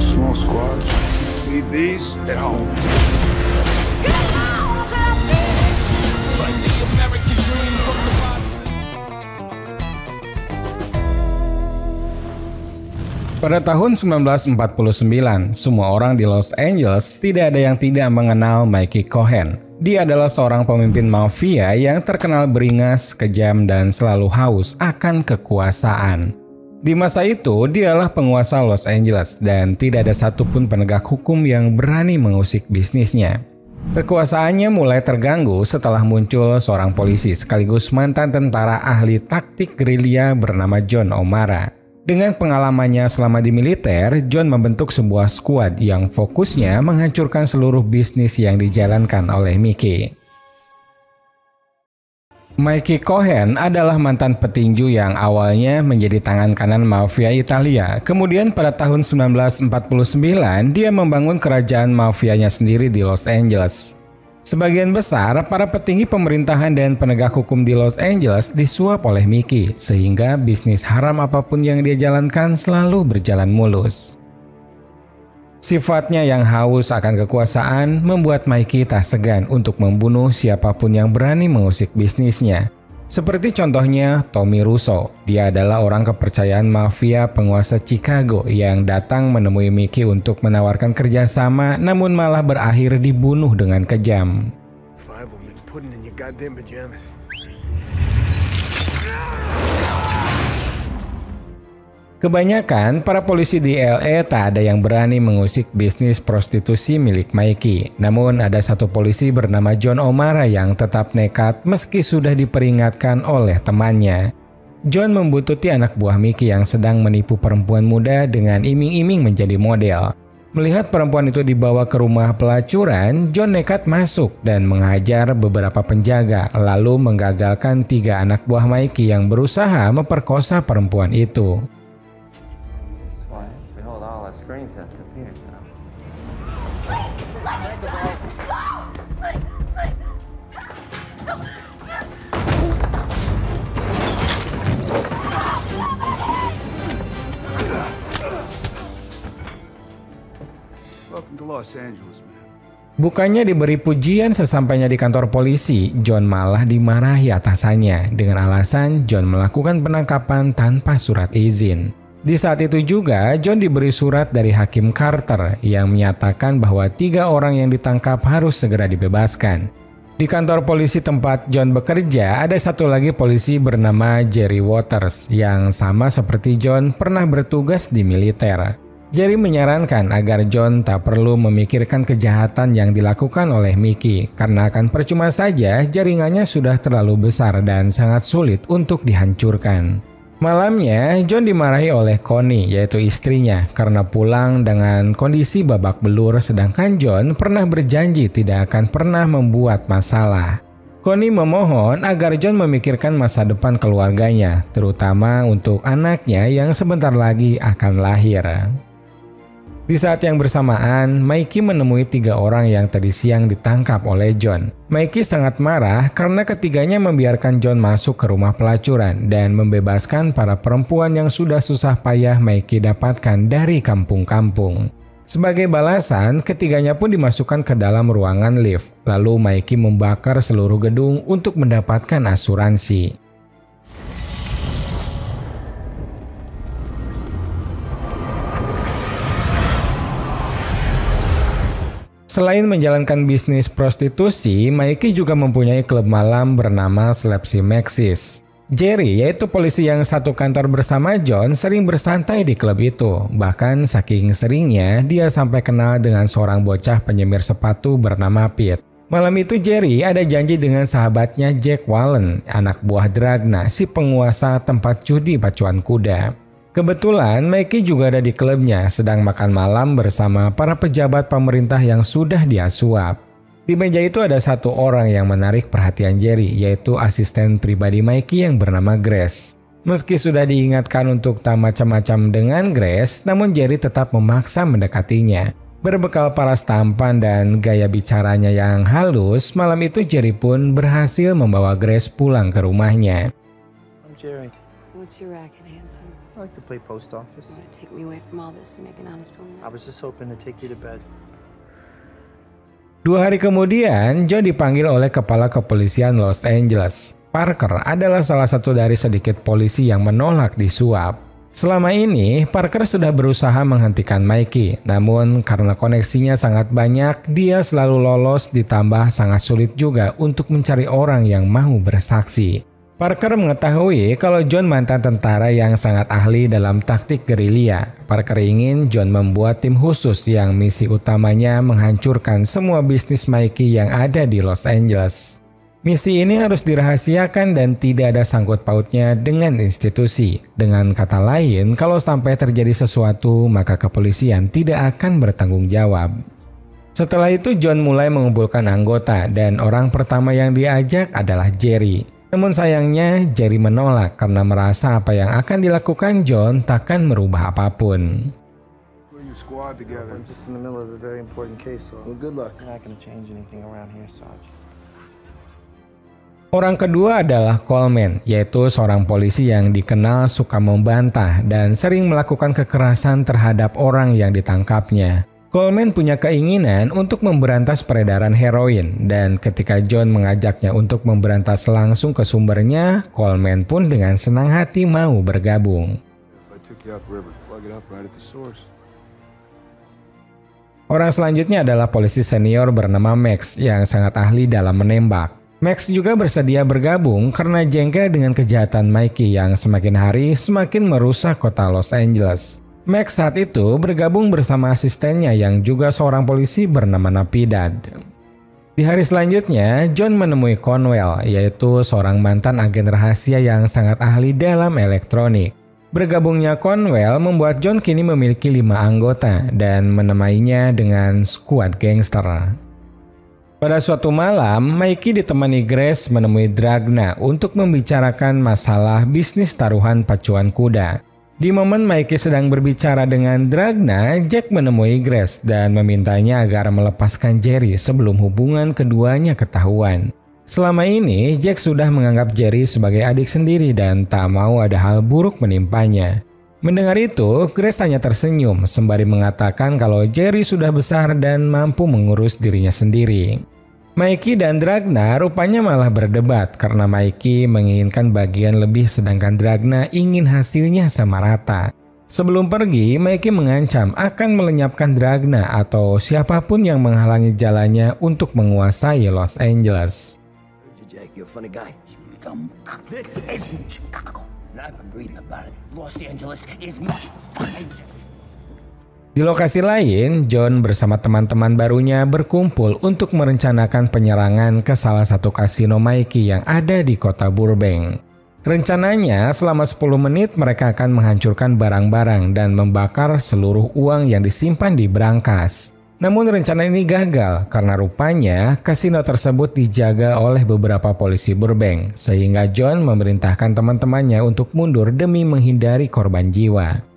Small squad. Leave these at home. Pada tahun 1949, semua orang di Los Angeles tidak ada yang tidak mengenal Mikey Cohen. Dia adalah seorang pemimpin mafia yang terkenal beringas, kejam, dan selalu haus akan kekuasaan. Di masa itu, dialah penguasa Los Angeles dan tidak ada satupun penegak hukum yang berani mengusik bisnisnya. Kekuasaannya mulai terganggu setelah muncul seorang polisi sekaligus mantan tentara ahli taktik gerilya bernama John O'Mara. Dengan pengalamannya selama di militer, John membentuk sebuah skuad yang fokusnya menghancurkan seluruh bisnis yang dijalankan oleh Mickey. Mikey Cohen adalah mantan petinju yang awalnya menjadi tangan kanan mafia Italia. Kemudian pada tahun 1949, dia membangun kerajaan mafianya sendiri di Los Angeles. Sebagian besar para petinggi pemerintahan dan penegak hukum di Los Angeles disuap oleh Mickey, sehingga bisnis haram apapun yang dia jalankan selalu berjalan mulus. Sifatnya yang haus akan kekuasaan membuat Mikey tak segan untuk membunuh siapapun yang berani mengusik bisnisnya. Seperti contohnya Tommy Russo, dia adalah orang kepercayaan mafia penguasa Chicago yang datang menemui Mickey untuk menawarkan kerjasama namun malah berakhir dibunuh dengan kejam. Kebanyakan para polisi di LA tak ada yang berani mengusik bisnis prostitusi milik Mikey. Namun ada satu polisi bernama John O'Mara yang tetap nekat meski sudah diperingatkan oleh temannya. John membuntuti anak buah Mickey yang sedang menipu perempuan muda dengan iming-iming menjadi model. Melihat perempuan itu dibawa ke rumah pelacuran, John nekat masuk dan menghajar beberapa penjaga lalu menggagalkan 3 anak buah Mikey yang berusaha memperkosa perempuan itu. Screen test appeared now. Welcome to Los Angeles, man. Bukannya diberi pujian sesampainya di kantor polisi, John malah dimarahi atasannya dengan alasan John melakukan penangkapan tanpa surat izin. Di saat itu juga, John diberi surat dari Hakim Carter yang menyatakan bahwa 3 orang yang ditangkap harus segera dibebaskan. Di kantor polisi tempat John bekerja, ada satu lagi polisi bernama Jerry Waters yang sama seperti John pernah bertugas di militer. Jerry menyarankan agar John tak perlu memikirkan kejahatan yang dilakukan oleh Mickey karena akan percuma saja jaringannya sudah terlalu besar dan sangat sulit untuk dihancurkan. Malamnya, John dimarahi oleh Connie, yaitu istrinya, karena pulang dengan kondisi babak belur sedangkan John pernah berjanji tidak akan pernah membuat masalah. Connie memohon agar John memikirkan masa depan keluarganya, terutama untuk anaknya yang sebentar lagi akan lahir. Di saat yang bersamaan, Mikey menemui 3 orang yang tadi siang ditangkap oleh John. Mikey sangat marah karena ketiganya membiarkan John masuk ke rumah pelacuran dan membebaskan para perempuan yang sudah susah payah Mikey dapatkan dari kampung-kampung. Sebagai balasan, ketiganya pun dimasukkan ke dalam ruangan lift. Lalu Mikey membakar seluruh gedung untuk mendapatkan asuransi. Selain menjalankan bisnis prostitusi, Mikey juga mempunyai klub malam bernama Slapsy Maxis. Jerry, yaitu polisi yang satu kantor bersama John, sering bersantai di klub itu. Bahkan saking seringnya, dia sampai kenal dengan seorang bocah penyemir sepatu bernama Pete. Malam itu Jerry ada janji dengan sahabatnya Jack Wallen, anak buah Dragna, si penguasa tempat judi pacuan kuda. Kebetulan Mikey juga ada di klubnya sedang makan malam bersama para pejabat pemerintah yang sudah dia suap. Di meja itu ada satu orang yang menarik perhatian Jerry, yaitu asisten pribadi Mikey yang bernama Grace. Meski sudah diingatkan untuk tak macam-macam dengan Grace, namun Jerry tetap memaksa mendekatinya. Berbekal paras tampan dan gaya bicaranya yang halus, malam itu Jerry pun berhasil membawa Grace pulang ke rumahnya. I'm Jerry. What's your racket, handsome? I like to play post office. You wanna take me away from all this and make an honest woman I now? was just hoping to take you to bed. 2 hari kemudian, John dipanggil oleh Kepala Kepolisian Los Angeles. Parker adalah salah satu dari sedikit polisi yang menolak disuap. Selama ini, Parker sudah berusaha menghentikan Mikey, namun karena koneksinya sangat banyak, dia selalu lolos ditambah sangat sulit juga untuk mencari orang yang mau bersaksi. Parker mengetahui kalau John mantan tentara yang sangat ahli dalam taktik gerilya. Parker ingin John membuat tim khusus yang misi utamanya menghancurkan semua bisnis Mikey yang ada di Los Angeles. Misi ini harus dirahasiakan dan tidak ada sangkut pautnya dengan institusi. Dengan kata lain, kalau sampai terjadi sesuatu, maka kepolisian tidak akan bertanggung jawab. Setelah itu John mulai mengumpulkan anggota dan orang pertama yang diajak adalah Jerry. Namun sayangnya Jerry menolak karena merasa apa yang akan dilakukan John takkan merubah apapun. Putting your squad together. I'm just in the middle of a very important case, so Well, good luck. I'm not gonna change anything around here, Sarge. Orang kedua adalah Coleman, yaitu seorang polisi yang dikenal suka membantah dan sering melakukan kekerasan terhadap orang yang ditangkapnya. Coleman punya keinginan untuk memberantas peredaran heroin, dan ketika John mengajaknya untuk memberantas langsung ke sumbernya, Coleman pun dengan senang hati mau bergabung. If I took you upriver, plug it up right at the source. Orang selanjutnya adalah polisi senior bernama Max yang sangat ahli dalam menembak. Max juga bersedia bergabung karena jengkel dengan kejahatan Mikey yang semakin hari semakin merusak kota Los Angeles. Max saat itu bergabung bersama asistennya yang juga seorang polisi bernama Napidad. Di hari selanjutnya, John menemui Conwell, yaitu seorang mantan agen rahasia yang sangat ahli dalam elektronik. Bergabungnya Conwell membuat John kini memiliki 5 anggota dan menamainya dengan skuad gangster. Pada suatu malam, Mikey ditemani Grace menemui Dragna untuk membicarakan masalah bisnis taruhan pacuan kuda. Di momen Mikey sedang berbicara dengan Dragna, Jack menemui Grace dan memintanya agar melepaskan Jerry sebelum hubungan keduanya ketahuan. Selama ini, Jack sudah menganggap Jerry sebagai adik sendiri dan tak mau ada hal buruk menimpanya. Mendengar itu, Grace hanya tersenyum sembari mengatakan kalau Jerry sudah besar dan mampu mengurus dirinya sendiri. Mikey dan Dragna rupanya malah berdebat karena Mikey menginginkan bagian lebih sedangkan Dragna ingin hasilnya sama rata. Sebelum pergi, Mikey mengancam akan melenyapkan Dragna atau siapapun yang menghalangi jalannya untuk menguasai Los Angeles. Jack, you're a funny guy. This isn't Chicago. And I've been reading about it. Los Angeles is fine. Di lokasi lain, John bersama teman-teman barunya berkumpul untuk merencanakan penyerangan ke salah satu kasino Mikey yang ada di kota Burbank. Rencananya, selama 10 menit mereka akan menghancurkan barang-barang dan membakar seluruh uang yang disimpan di brankas. Namun rencana ini gagal karena rupanya kasino tersebut dijaga oleh beberapa polisi Burbank, sehingga John memerintahkan teman-temannya untuk mundur demi menghindari korban jiwa.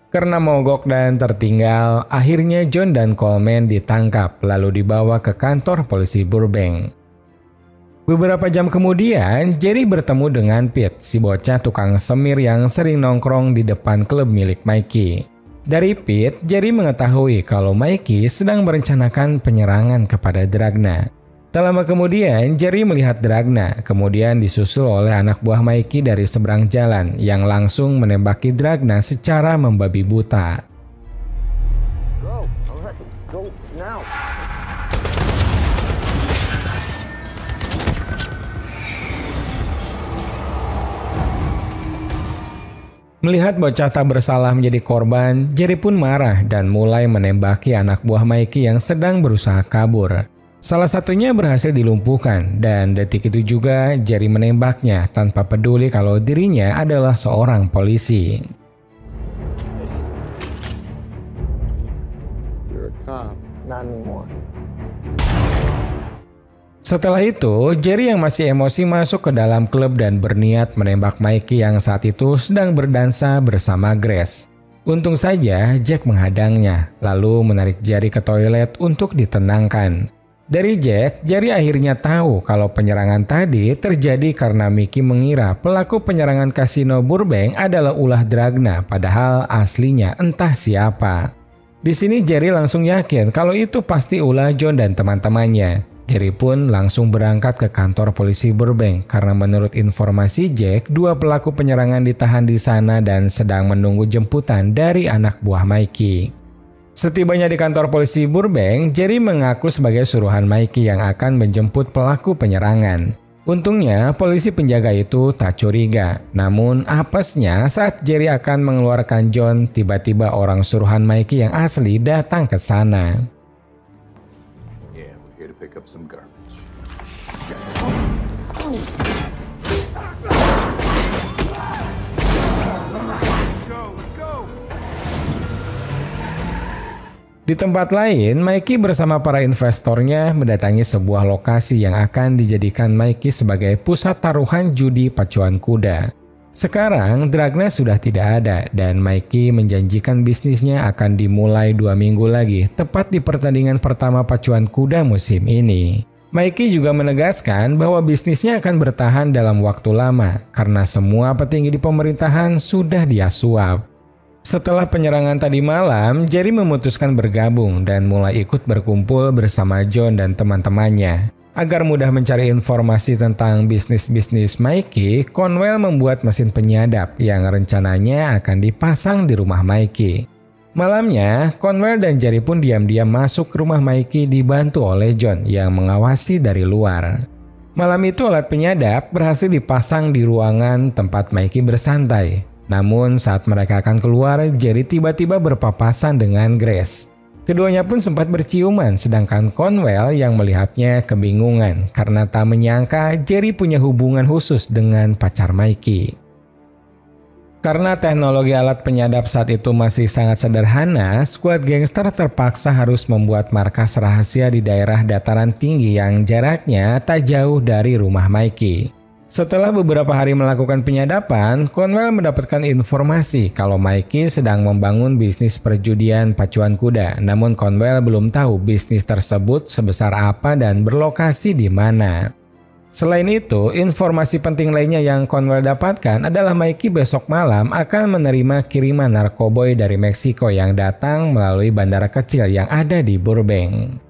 Karena mogok dan tertinggal, akhirnya John dan Coleman ditangkap lalu dibawa ke kantor polisi Burbank. Beberapa jam kemudian, Jerry bertemu dengan Pete, si bocah tukang semir yang sering nongkrong di depan klub milik Mikey. Dari Pete, Jerry mengetahui kalau Mikey sedang merencanakan penyerangan kepada Dragna. Tak lama kemudian, Jerry melihat Dragna, kemudian disusul oleh anak buah Mikey dari seberang jalan yang langsung menembaki Dragna secara membabi buta. Go, alright, go now. Melihat bocah tak bersalah menjadi korban, Jerry pun marah dan mulai menembaki anak buah Mikey yang sedang berusaha kabur. Salah satunya berhasil dilumpuhkan dan detik itu juga Jerry menembaknya tanpa peduli kalau dirinya adalah seorang polisi. You're a cop. Not anymore. Setelah itu, Jerry yang masih emosi masuk ke dalam klub dan berniat menembak Mikey yang saat itu sedang berdansa bersama Grace. Untung saja Jack menghadangnya, lalu menarik Jerry ke toilet untuk ditenangkan. Dari Jack, Jerry akhirnya tahu kalau penyerangan tadi terjadi karena Mickey mengira pelaku penyerangan kasino Burbank adalah ulah Dragna, padahal aslinya entah siapa. Di sini Jerry langsung yakin kalau itu pasti ulah John dan teman-temannya. Jerry pun langsung berangkat ke kantor polisi Burbank karena menurut informasi Jack, 2 pelaku penyerangan ditahan di sana dan sedang menunggu jemputan dari anak buah Mikey. Setibanya di kantor polisi Burbank, Jerry mengaku sebagai suruhan Mikey yang akan menjemput pelaku penyerangan. Untungnya, polisi penjaga itu tak curiga. Namun, apesnya saat Jerry akan mengeluarkan John, tiba-tiba orang suruhan Mikey yang asli datang ke sana. Yeah, we're here to pick up some garbage. Di tempat lain, Mikey bersama para investornya mendatangi sebuah lokasi yang akan dijadikan Mikey sebagai pusat taruhan judi pacuan kuda. Sekarang, Dragna sudah tidak ada dan Mikey menjanjikan bisnisnya akan dimulai 2 minggu lagi, tepat di pertandingan pertama pacuan kuda musim ini. Mikey juga menegaskan bahwa bisnisnya akan bertahan dalam waktu lama karena semua petinggi di pemerintahan sudah dia suap. Setelah penyerangan tadi malam, Jerry memutuskan bergabung dan mulai ikut berkumpul bersama John dan teman-temannya. Agar mudah mencari informasi tentang bisnis-bisnis Mikey, Conwell membuat mesin penyadap yang rencananya akan dipasang di rumah Mikey. Malamnya, Conwell dan Jerry pun diam-diam masuk ke rumah Mikey dibantu oleh John yang mengawasi dari luar. Malam itu alat penyadap berhasil dipasang di ruangan tempat Mikey bersantai. Namun saat mereka akan keluar, Jerry tiba-tiba berpapasan dengan Grace. Keduanya pun sempat berciuman, sedangkan Conwell yang melihatnya kebingungan karena tak menyangka Jerry punya hubungan khusus dengan pacar Mikey. Karena teknologi alat penyadap saat itu masih sangat sederhana, skuad gangster terpaksa harus membuat markas rahasia di daerah dataran tinggi yang jaraknya tak jauh dari rumah Mikey. Setelah beberapa hari melakukan penyadapan, Conwell mendapatkan informasi kalau Mikey sedang membangun bisnis perjudian pacuan kuda. Namun Conwell belum tahu bisnis tersebut sebesar apa dan berlokasi di mana. Selain itu, informasi penting lainnya yang Conwell dapatkan adalah Mikey besok malam akan menerima kiriman narkoboy dari Meksiko yang datang melalui bandara kecil yang ada di Burbank.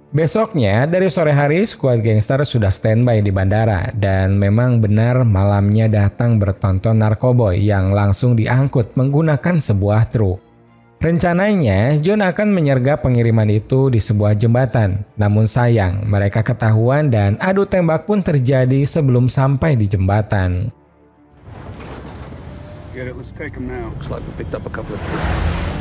Besoknya, dari sore hari, skuad gangster sudah standby di bandara dan memang benar malamnya datang bertonton narkoboy yang langsung diangkut menggunakan sebuah truk. Rencananya, John akan menyergap pengiriman itu di sebuah jembatan. Namun sayang, mereka ketahuan dan adu tembak pun terjadi sebelum sampai di jembatan. Get it, let's take him now. Looks like we picked up a couple of troops.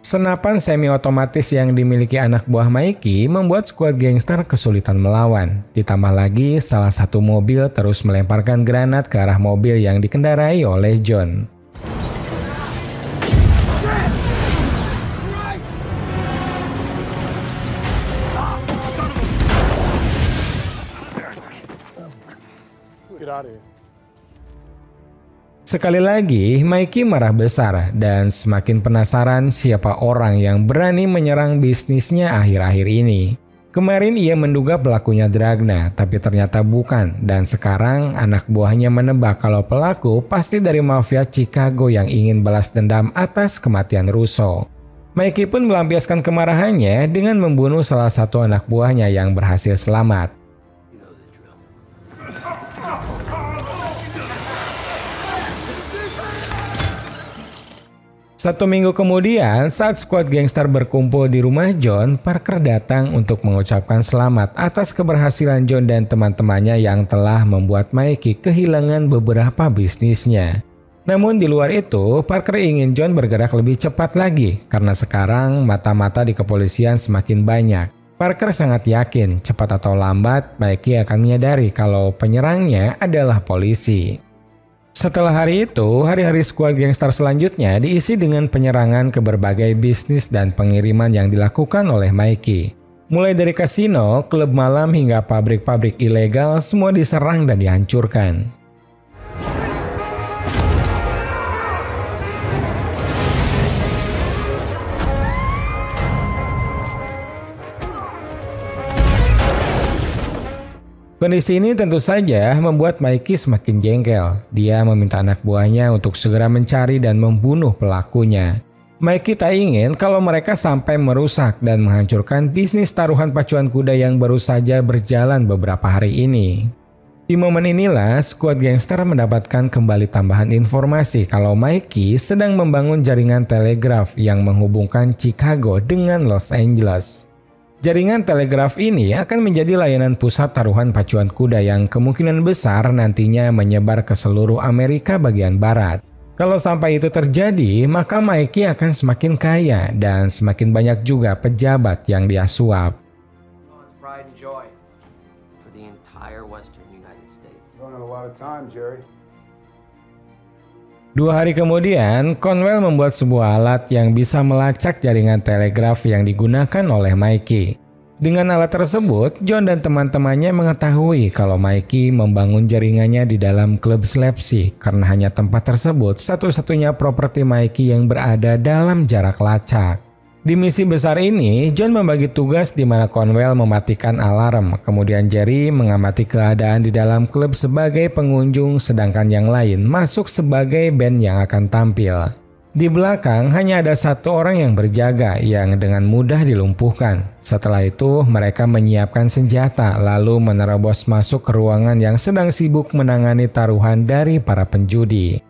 Senapan semi-otomatis yang dimiliki anak buah Mikey membuat skuad gangster kesulitan melawan. Ditambah lagi, salah satu mobil terus melemparkan granat ke arah mobil yang dikendarai oleh John. Sekali lagi, Mikey marah besar dan semakin penasaran siapa orang yang berani menyerang bisnisnya akhir-akhir ini. Kemarin ia menduga pelakunya Dragna, tapi ternyata bukan. Dan sekarang anak buahnya menebak kalau pelaku pasti dari mafia Chicago yang ingin balas dendam atas kematian Russo. Mikey pun melampiaskan kemarahannya dengan membunuh salah satu anak buahnya yang berhasil selamat. Satu minggu kemudian, saat skuad gangster berkumpul di rumah John, Parker datang untuk mengucapkan selamat atas keberhasilan John dan teman-temannya yang telah membuat Mikey kehilangan beberapa bisnisnya. Namun di luar itu, Parker ingin John bergerak lebih cepat lagi, karena sekarang mata-mata di kepolisian semakin banyak. Parker sangat yakin, cepat atau lambat, Mikey akan menyadari kalau penyerangnya adalah polisi. Setelah hari itu, hari-hari skuad gangster selanjutnya diisi dengan penyerangan ke berbagai bisnis dan pengiriman yang dilakukan oleh Mikey. Mulai dari kasino, klub malam hingga pabrik-pabrik ilegal semua diserang dan dihancurkan. Kondisi ini tentu saja membuat Mikey semakin jengkel. Dia meminta anak buahnya untuk segera mencari dan membunuh pelakunya. Mikey tak ingin kalau mereka sampai merusak dan menghancurkan bisnis taruhan pacuan kuda yang baru saja berjalan beberapa hari ini. Di momen inilah, skuad gangster mendapatkan kembali tambahan informasi kalau Mikey sedang membangun jaringan telegraf yang menghubungkan Chicago dengan Los Angeles. Jaringan telegraf ini akan menjadi layanan pusat taruhan pacuan kuda yang kemungkinan besar nantinya menyebar ke seluruh Amerika bagian barat. Kalau sampai itu terjadi, maka Mikey akan semakin kaya dan semakin banyak juga pejabat yang dia suap. Pride and joy for the entire Western United States. Don't have a lot of time, Jerry. 2 hari kemudian, Conwell membuat sebuah alat yang bisa melacak jaringan telegraf yang digunakan oleh Mikey. Dengan alat tersebut, John dan teman-temannya mengetahui kalau Mikey membangun jaringannya di dalam klub Slapsy karena hanya tempat tersebut satu-satunya properti Mikey yang berada dalam jarak lacak. Di misi besar ini, John membagi tugas di mana Conwell mematikan alarm, kemudian Jerry mengamati keadaan di dalam klub sebagai pengunjung, sedangkan yang lain masuk sebagai band yang akan tampil. Di belakang hanya ada 1 orang yang berjaga yang dengan mudah dilumpuhkan. Setelah itu, mereka menyiapkan senjata lalu menerobos masuk ke ruangan yang sedang sibuk menangani taruhan dari para penjudi.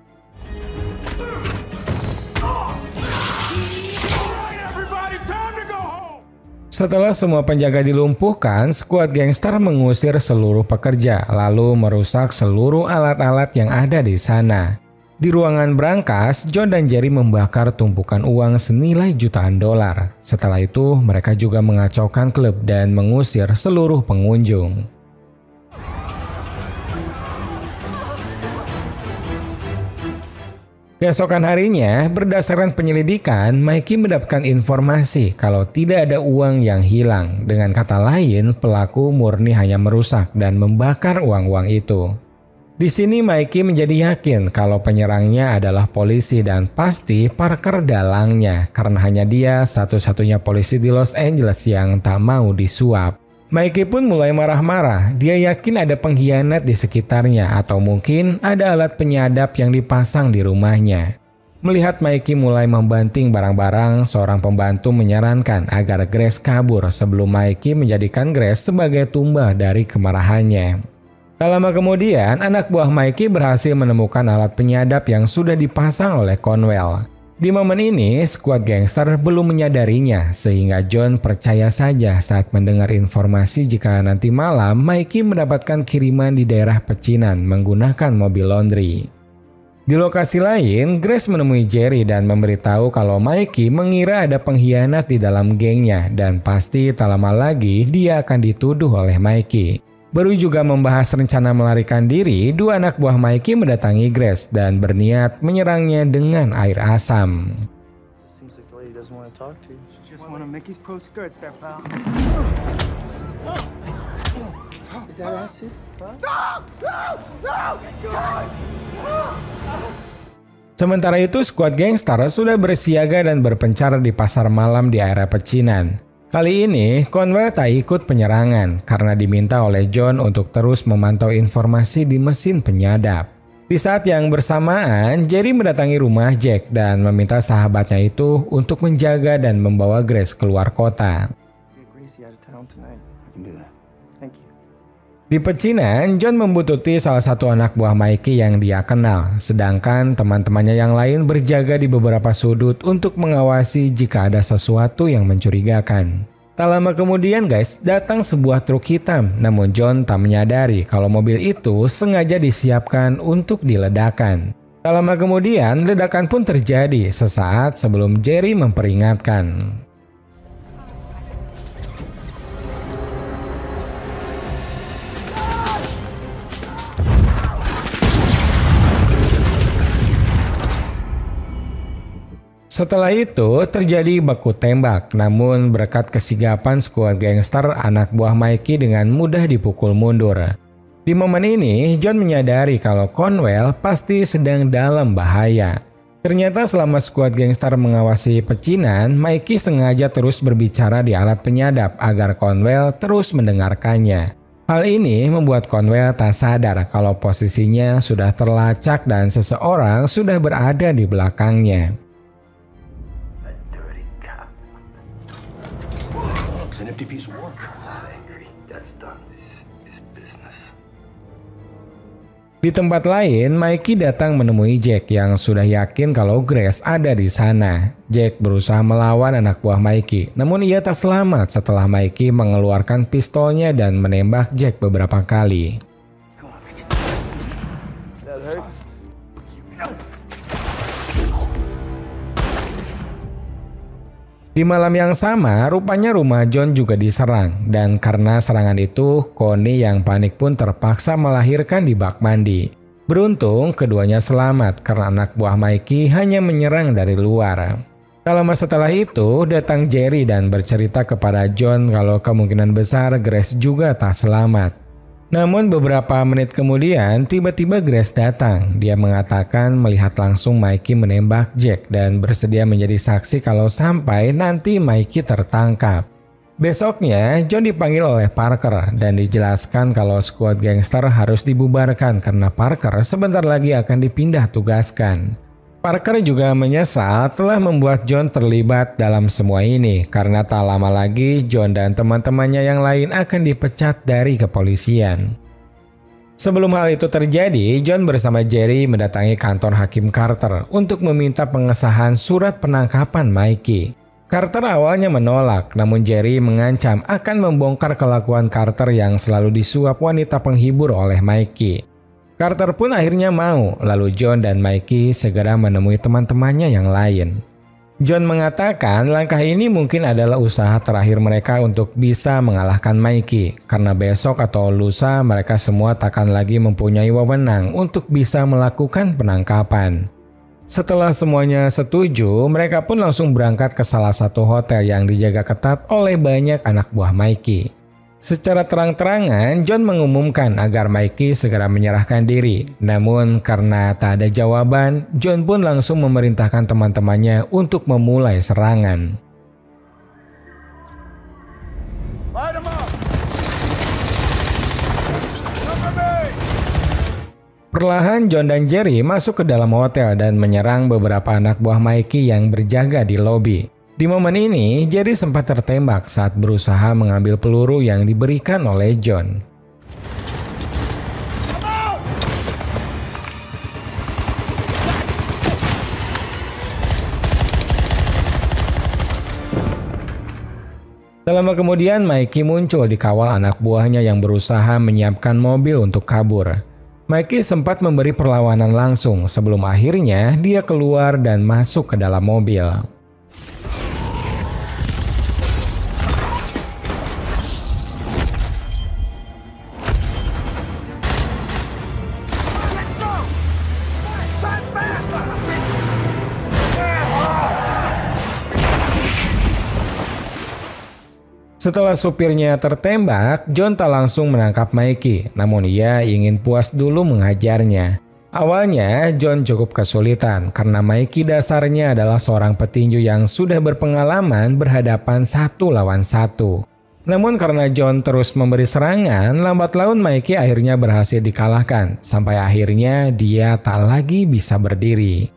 Setelah semua penjaga dilumpuhkan, skuad gangster mengusir seluruh pekerja, lalu merusak seluruh alat-alat yang ada di sana. Di ruangan brankas, John dan Jerry membakar tumpukan uang senilai jutaan dolar. Setelah itu, mereka juga mengacaukan klub dan mengusir seluruh pengunjung. Keesokan harinya, berdasarkan penyelidikan, Mikey mendapatkan informasi kalau tidak ada uang yang hilang. Dengan kata lain, pelaku murni hanya merusak dan membakar uang-uang itu. Di sini Mikey menjadi yakin kalau penyerangnya adalah polisi dan pasti Parker dalangnya karena hanya dia satu-satunya polisi di Los Angeles yang tak mau disuap. Mikey pun mulai marah-marah. Dia yakin ada pengkhianat di sekitarnya atau mungkin ada alat penyadap yang dipasang di rumahnya. Melihat Mikey mulai membanting barang-barang, seorang pembantu menyarankan agar Grace kabur sebelum Mikey menjadikan Grace sebagai tumbal dari kemarahannya. Tak lama kemudian, anak buah Mikey berhasil menemukan alat penyadap yang sudah dipasang oleh Conwell. Di momen ini, skuad gangster belum menyadarinya, sehingga John percaya saja saat mendengar informasi jika nanti malam Mikey mendapatkan kiriman di daerah pecinan menggunakan mobil laundry. Di lokasi lain, Grace menemui Jerry dan memberitahu kalau Mikey mengira ada pengkhianat di dalam gengnya dan pasti tak lama lagi dia akan dituduh oleh Mikey. Baru juga membahas rencana melarikan diri, 2 anak buah Mikey mendatangi Grace dan berniat menyerangnya dengan air asam. Seems like the lady doesn't want to talk to you. She Just one of Mickey's pro skirts there, pal. Is that acid? Sementara itu, skuad gangster sudah bersiaga dan berpencar di pasar malam di area pecinan. Kali ini, Conwell tak ikut penyerangan karena diminta oleh John untuk terus memantau informasi di mesin penyadap. Di saat yang bersamaan, Jerry mendatangi rumah Jack dan meminta sahabatnya itu untuk menjaga dan membawa Grace keluar kota. Get Gracie out of town tonight. I can do that. Thank you. Di pecinan, John membuntuti salah satu anak buah Mikey yang dia kenal, sedangkan teman-temannya yang lain berjaga di beberapa sudut untuk mengawasi jika ada sesuatu yang mencurigakan. Tak lama kemudian guys, datang sebuah truk hitam, namun John tak menyadari kalau mobil itu sengaja disiapkan untuk diledakkan. Tak lama kemudian, ledakan pun terjadi sesaat sebelum Jerry memperingatkan. Setelah itu terjadi baku tembak, namun berkat kesigapan skuad gangster, anak buah Mikey dengan mudah dipukul mundur. Di momen ini, John menyadari kalau Conwell pasti sedang dalam bahaya. Ternyata selama skuad gangster mengawasi pecinan, Mikey sengaja terus berbicara di alat penyadap agar Conwell terus mendengarkannya. Hal ini membuat Conwell tak sadar kalau posisinya sudah terlacak dan seseorang sudah berada di belakangnya. It's an empty piece of work. Di tempat lain, Mikey datang menemui Jack yang sudah yakin kalau Grace ada di sana. Jack berusaha melawan anak buah Mikey, namun ia tak selamat setelah Mikey mengeluarkan pistolnya dan menembak Jack beberapa kali. That hurt? Di malam yang sama, rupanya rumah John juga diserang, dan karena serangan itu, Connie yang panik pun terpaksa melahirkan di bak mandi. Beruntung, keduanya selamat karena anak buah Mikey hanya menyerang dari luar. Tak lama setelah itu, datang Jerry dan bercerita kepada John kalau kemungkinan besar Grace juga tak selamat. Namun beberapa menit kemudian, tiba-tiba Grace datang. Dia mengatakan melihat langsung Mikey menembak Jack dan bersedia menjadi saksi kalau sampai nanti Mikey tertangkap. Besoknya, John dipanggil oleh Parker dan dijelaskan kalau skuad gangster harus dibubarkan karena Parker sebentar lagi akan dipindah tugaskan. Parker juga menyesal telah membuat John terlibat dalam semua ini karena tak lama lagi John dan teman-temannya yang lain akan dipecat dari kepolisian. Sebelum hal itu terjadi, John bersama Jerry mendatangi kantor Hakim Carter untuk meminta pengesahan surat penangkapan Mikey. Carter awalnya menolak, namun Jerry mengancam akan membongkar kelakuan Carter yang selalu disuap wanita penghibur oleh Mikey. Carter pun akhirnya mau, lalu John dan Mikey segera menemui teman-temannya yang lain. John mengatakan langkah ini mungkin adalah usaha terakhir mereka untuk bisa mengalahkan Mikey, karena besok atau lusa mereka semua takkan lagi mempunyai wewenang untuk bisa melakukan penangkapan. Setelah semuanya setuju, mereka pun langsung berangkat ke salah satu hotel yang dijaga ketat oleh banyak anak buah Mikey. Secara terang-terangan, John mengumumkan agar Mikey segera menyerahkan diri. Namun karena tak ada jawaban, John pun langsung memerintahkan teman-temannya untuk memulai serangan. Perlahan John dan Jerry masuk ke dalam hotel dan menyerang beberapa anak buah Mikey yang berjaga di lobi. Di momen ini, Jerry sempat tertembak saat berusaha mengambil peluru yang diberikan oleh John. Tak lama kemudian, Mikey muncul dikawal anak buahnya yang berusaha menyiapkan mobil untuk kabur. Mikey sempat memberi perlawanan langsung sebelum akhirnya dia keluar dan masuk ke dalam mobil. Setelah supirnya tertembak, John tak langsung menangkap Mikey, namun ia ingin puas dulu menghajarnya. Awalnya, John cukup kesulitan karena Mikey dasarnya adalah seorang petinju yang sudah berpengalaman berhadapan 1 lawan 1. Namun karena John terus memberi serangan, lambat laun Mikey akhirnya berhasil dikalahkan, sampai akhirnya dia tak lagi bisa berdiri.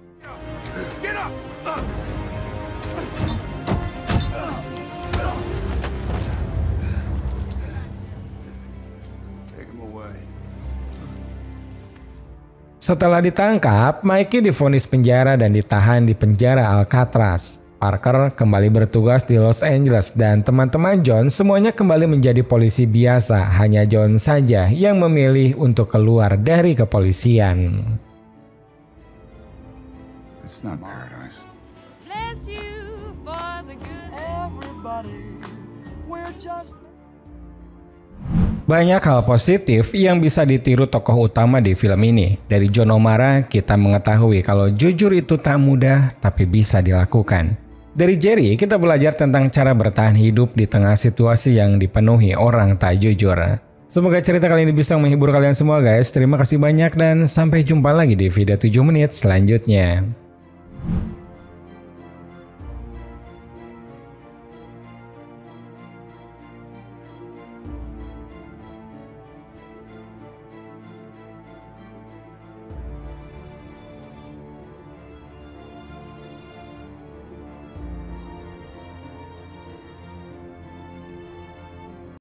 Setelah ditangkap, Mikey divonis penjara dan ditahan di penjara Alcatraz. Parker kembali bertugas di Los Angeles dan teman-teman John semuanya kembali menjadi polisi biasa. Hanya John saja yang memilih untuk keluar dari kepolisian. It's not paradise. Bless you for the good. Everybody, we're just Banyak hal positif yang bisa ditiru tokoh utama di film ini. Dari John O'Mara, kita mengetahui kalau jujur itu tak mudah, tapi bisa dilakukan. Dari Jerry, kita belajar tentang cara bertahan hidup di tengah situasi yang dipenuhi orang tak jujur. Semoga cerita kali ini bisa menghibur kalian semua guys. Terima kasih banyak dan sampai jumpa lagi di video 7 menit selanjutnya.